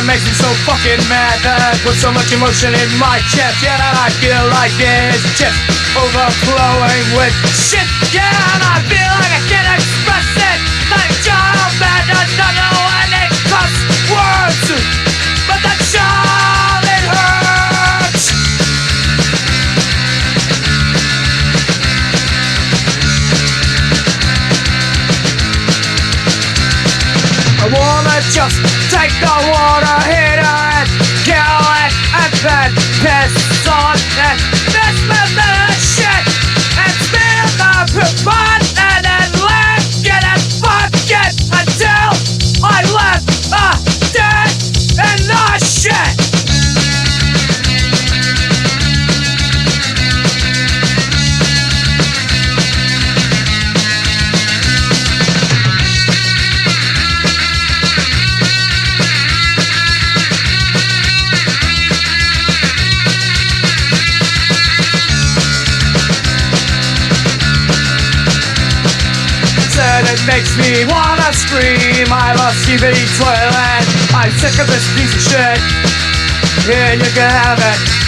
it makes me so fucking mad that I put so much emotion in my chest. Yeah, and I feel like it's just overflowing with shit. Yeah, and I feel like I can't express it. Like a child that does not know any cuss words, but that child, it hurts. I wanna just take the water heater and kill it and then piss on it. This method of shit and spill the poop on and then lick it and fuck it until I left a dent in the shit. It makes me wanna scream, I love Skibidi Toilet. I'm sick of this piece of shit. Here you can have it.